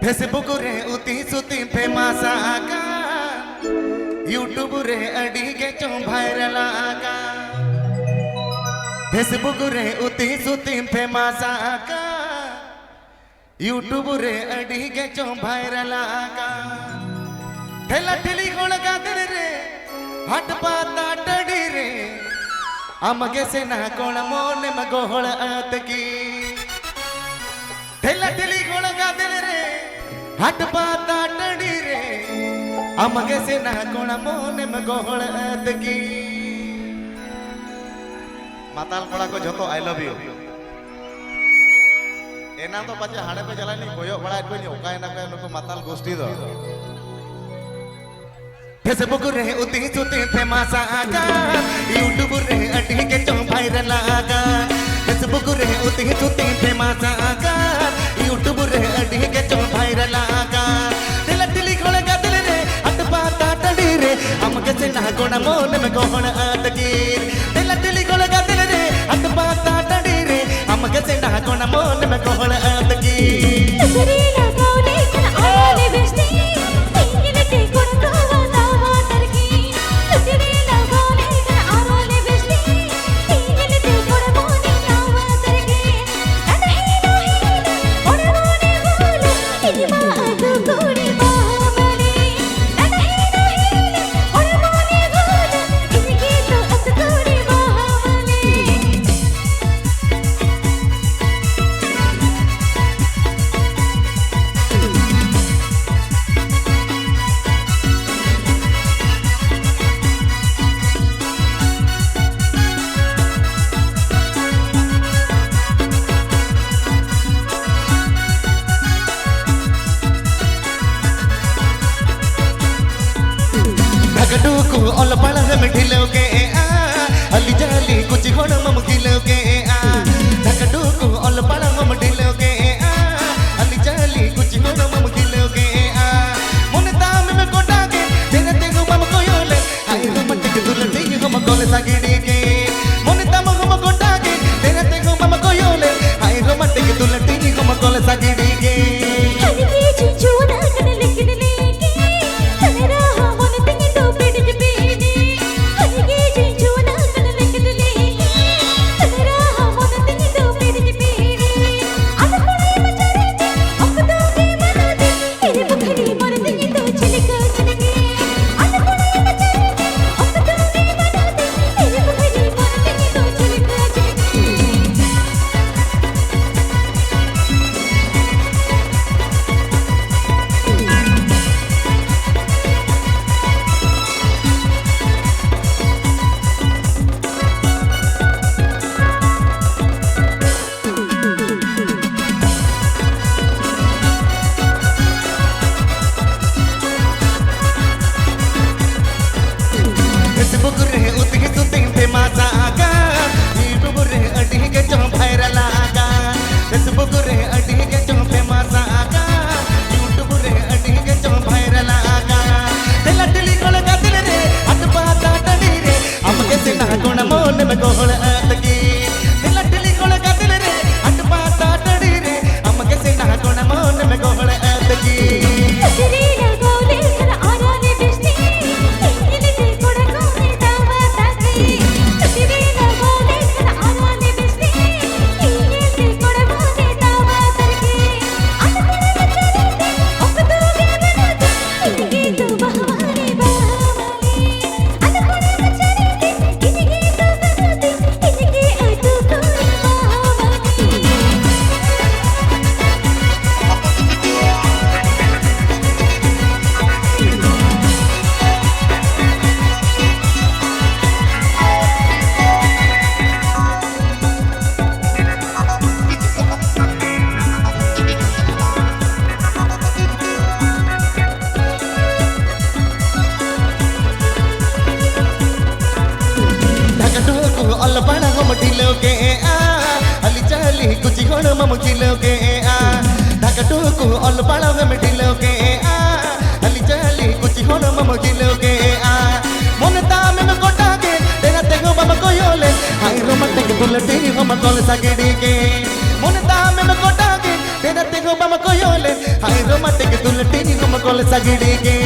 Facebook रे उती सुती फेमस आगा यूट्यूब रे अड़ी के चो वायरल आगा फेसबुक रे उती सुती फेमस आगा यूट्यूब रे अड़ी के चो वायरल आगा ठेला ठेली गोल गादर रे हट पाता टड़ी रे अमगे से ना कोण मोन मगोहल आतकी ठेला ठेली गोल गादर रे हट पाता टड़ी रे अमगे से ना कोण मोन मगोहल आतकी माताल कोड़ा को जतो आई लव यू एना तो पाचे हाड़े पे चला नहीं कोयो बड़ा कोई ओका एना को नुको माताल गोष्ठी दो फेसबुक रे उती सुती फेमस आगा यूट्यूब रे अटी के चो वायरल आगा फेसबुक रे उती सुती फेमस आगा यूट्यूब रे अटी के चो वायरल आगा दिल दिली खोल का दिल रे हट पाता टड़ी रे हमके से ना कोण मोन में कोण आतकी दिल दिली खोल का दिल रे हट पाता टड़ी रे हमके से ना कोण मोन में कोण आतकी तसरी लगावले कन आले बेस्ती तीन ते कोण कोवा गडूको ऑल पड़ा में ढिलोगे आ अली जाली कुछ घोड़ मम गिलोगे आ गडूको ऑल पड़ा मम ढिलोगे आ अली जाली कुछ घोड़ मम गिलोगे आ मन दाम में कोटा के तेरे ते को मम को योले आई रोमांटिक दुलटी हम कोले सागिड़ी के मन दाम हम कोटा के तेरे ते को मम को योले आई रोमांटिक दुलटी हम कोले सागिड़ी के हनी चिंचुना कने लेकिन लेके तनेरा मन तिंग तो पेट जपीनी हनी चिंचुना कने लेकिन लेके तनेरा मन तिंग तो पेट जपीनी अन कोणे मचारे के अकदो के मना दे तेरे बुखड़ी मन तिंग तो चिलक चिलके अन कोणे मचारे के अकदो के मना दे तेरे बुखड़ी मन तिंग तो चिलक चिलके फेसबुक रे उती सुती फेमस आगा यूट्यूब रे अडी के चो वायरल आगा फेसबुक रे अडी के चो फेमस आगा यूट्यूब रे अडी के चो वायरल आगा दिल दिली कोल का दिल रे हट पाता टड़ी रे हमके से ना कोण मोन में कोहल आतकी दिल दिली कोल का दिल रे हट पाता टड़ी रे हमके से ना कोण मोन में कोहल आतकी तसरी लगावले कन आले बेस्ती तीन ते कोण कोने दावा ताकी तसरी लगावले कन आले बेस्ती तीन ते कोण मोने दावा ताकी अन कोणे मचारे के अकदो के मना दे इनके तो बहाने बहाने अन कोणे मचारे के इनके तो मना दे इनके आतो कोणे बहाने ढकटूको ऑल पड़ा हम ढिलोगे आ अली चाली कुछ घोड़ मम गिलोगे आ ढकटूको ऑल पड़ा हम ढिलोगे आ अली चाली कुछ घोड़ मम गिलोगे आ मन दाम में कोटा के तेरा ते को मम को योले आई रोमांटिक दुलटी हम कोल सागिड़ी के मन दाम में कोटा के तेरा ते को मम को योले आई रोमांटिक सगड़ी के